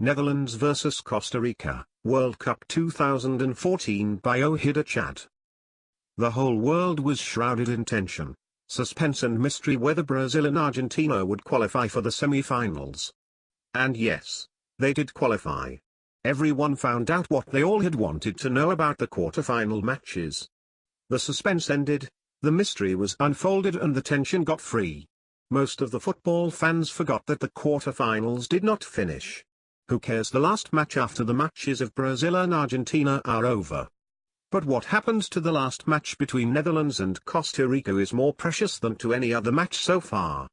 Netherlands vs Costa Rica, World Cup 2014 by Ohidur Chad. The whole world was shrouded in tension, suspense and mystery whether Brazil and Argentina would qualify for the semi-finals. And yes, they did qualify. Everyone found out what they all had wanted to know about the quarter-final matches. The suspense ended, the mystery was unfolded and the tension got free. Most of the football fans forgot that the quarter-finals did not finish. Who cares, the last match after the matches of Brazil and Argentina are over. But what happened to the last match between Netherlands and Costa Rica is more precious than to any other match so far.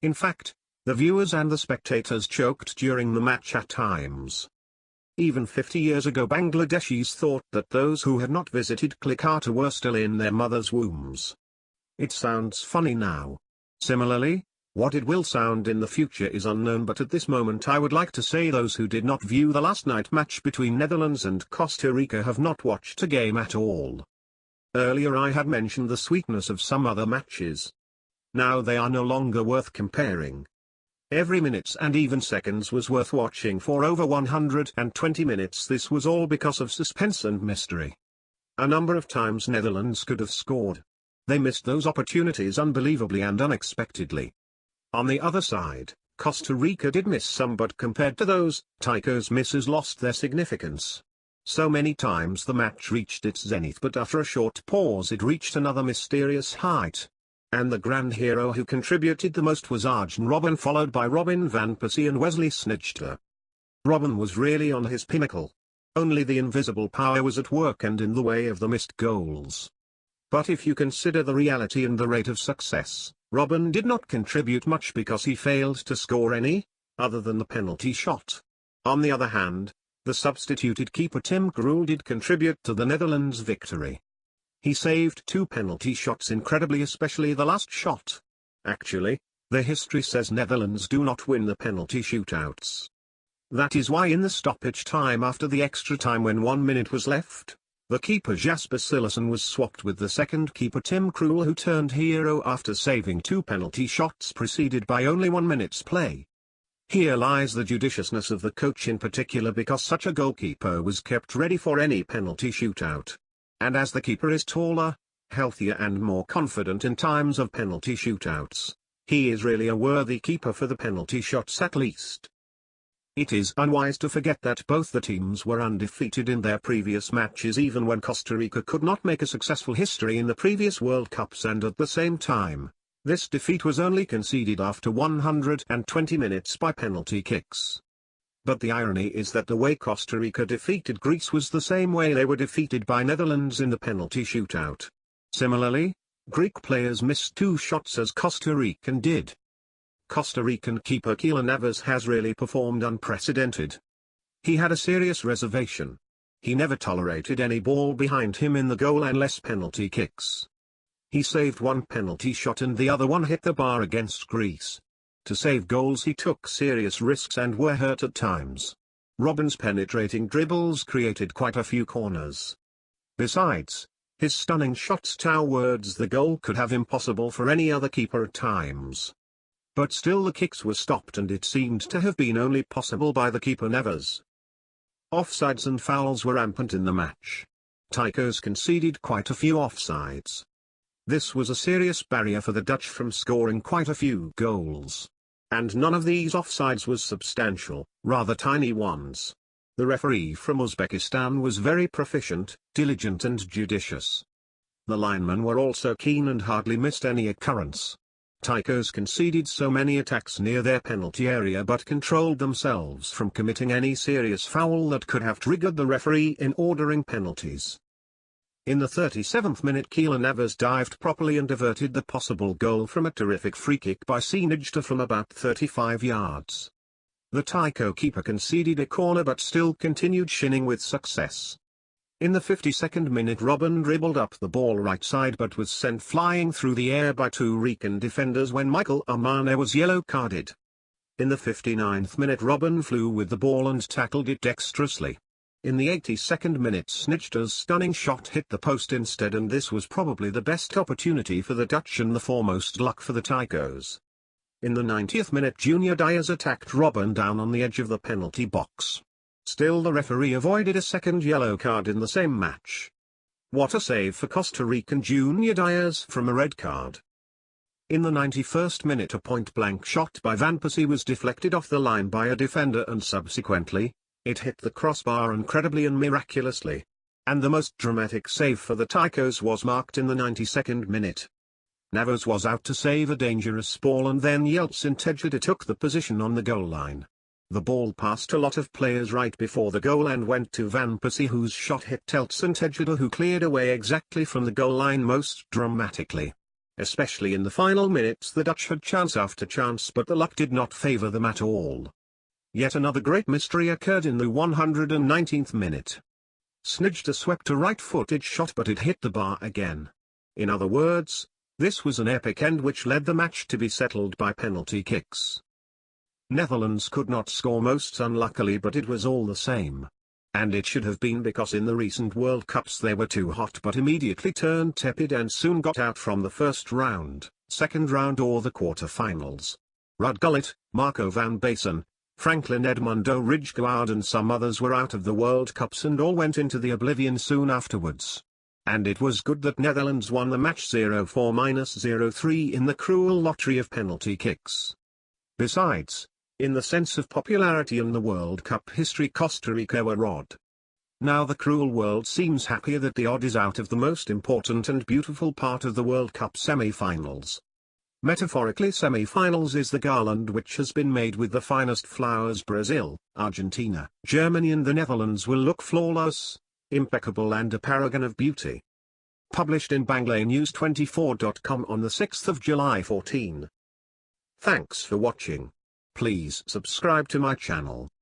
In fact, the viewers and the spectators choked during the match at times. Even 50 years ago Bangladeshis thought that those who had not visited Kolikata were still in their mothers' wombs. It sounds funny now. Similarly, what it will sound in the future is unknown, but at this moment I would like to say those who did not view the last night match between Netherlands and Costa Rica have not watched a game at all. Earlier I had mentioned the sweetness of some other matches. Now they are no longer worth comparing. Every minute and even seconds was worth watching for over 120 minutes. This was all because of suspense and mystery. A number of times Netherlands could have scored. They missed those opportunities unbelievably and unexpectedly. On the other side, Costa Rica did miss some, but compared to those, Tycho's misses lost their significance. So many times the match reached its zenith, but after a short pause it reached another mysterious height. And the grand hero who contributed the most was Arjen Robben, followed by Robin van Persie and Wesley Sneijder. Robben was really on his pinnacle. Only the invisible power was at work and in the way of the missed goals. But if you consider the reality and the rate of success, Robben did not contribute much because he failed to score any, other than the penalty shot. On the other hand, the substituted keeper Tim Krul did contribute to the Netherlands' victory. He saved 2 penalty shots incredibly, especially the last shot. Actually, the history says Netherlands do not win the penalty shootouts. That is why in the stoppage time after the extra time, when 1 minute was left, the keeper Jasper Cillessen was swapped with the second keeper Tim Krul, who turned hero after saving 2 penalty shots preceded by only 1 minute's play. Here lies the judiciousness of the coach in particular, because such a goalkeeper was kept ready for any penalty shootout. And as the keeper is taller, healthier and more confident in times of penalty shootouts, he is really a worthy keeper for the penalty shots at least. It is unwise to forget that both the teams were undefeated in their previous matches, even when Costa Rica could not make a successful history in the previous World Cups, and at the same time, this defeat was only conceded after 120 minutes by penalty kicks. But the irony is that the way Costa Rica defeated Greece was the same way they were defeated by Netherlands in the penalty shootout. Similarly, Greek players missed 2 shots as Costa Rican did. Costa Rican keeper Keylor Navas has really performed unprecedented. He had a serious reservation. He never tolerated any ball behind him in the goal unless penalty kicks. He saved 1 penalty shot and the other one hit the bar against Greece. To save goals he took serious risks and were hurt at times. Robben's penetrating dribbles created quite a few corners. Besides, his stunning shots towards the goal could have impossible for any other keeper at times. But still the kicks were stopped, and it seemed to have been only possible by the keeper Navas. Offsides and fouls were rampant in the match. Tycho's conceded quite a few offsides. This was a serious barrier for the Dutch from scoring quite a few goals. And none of these offsides was substantial, rather tiny ones. The referee from Uzbekistan was very proficient, diligent and judicious. The linemen were also keen and hardly missed any occurrence. Tychos conceded so many attacks near their penalty area but controlled themselves from committing any serious foul that could have triggered the referee in ordering penalties. In the 37th minute Keylor Navas dived properly and averted the possible goal from a terrific free kick by Sneijder from about 35 yards. The Tycho keeper conceded a corner but still continued shinning with success. In the 52nd minute Robben dribbled up the ball right side but was sent flying through the air by 2 Rican defenders when Michael Amane was yellow carded. In the 59th minute Robben flew with the ball and tackled it dexterously. In the 82nd minute Sneijder's stunning shot hit the post instead, and this was probably the best opportunity for the Dutch and the foremost luck for the Tychos. In the 90th minute, Junior Diaz attacked Robben down on the edge of the penalty box. Still, the referee avoided a second yellow card in the same match. What a save for Costa Rican Junior Diaz from a red card. In the 91st minute, a point-blank shot by Van Persie was deflected off the line by a defender and subsequently, it hit the crossbar incredibly and miraculously. And the most dramatic save for the Ticos was marked in the 92nd minute. Navas was out to save a dangerous ball and then Yeltsin Tejeda took the position on the goal line. The ball passed a lot of players right before the goal and went to Van Persie, whose shot hit Yeltsin Tejeda, who cleared away exactly from the goal line most dramatically. Especially in the final minutes, the Dutch had chance after chance, but the luck did not favour them at all. Yet another great mystery occurred in the 119th minute. Snijder swept a right-footed shot, but it hit the bar again. In other words, this was an epic end which led the match to be settled by penalty kicks. Netherlands could not score most unluckily, but it was all the same. And it should have been, because in the recent World Cups they were too hot but immediately turned tepid and soon got out from the first round, second round or the quarter-finals. Ruud Gullit, Marco van Basten, Franklin Edmundo Rijgaard and some others were out of the World Cups and all went into the oblivion soon afterwards. And it was good that Netherlands won the match 0-4-0-3 in the cruel lottery of penalty kicks. Besides, in the sense of popularity in the World Cup history, Costa Rica were odd. Now the cruel world seems happier that the odd is out of the most important and beautiful part of the World Cup semi-finals. Metaphorically, semi-finals is the garland which has been made with the finest flowers. Brazil, Argentina, Germany and the Netherlands will look flawless, impeccable and a paragon of beauty. Published in Bangladesh24.com on the 6th of July 14. Thanks for watching. Please subscribe to my channel.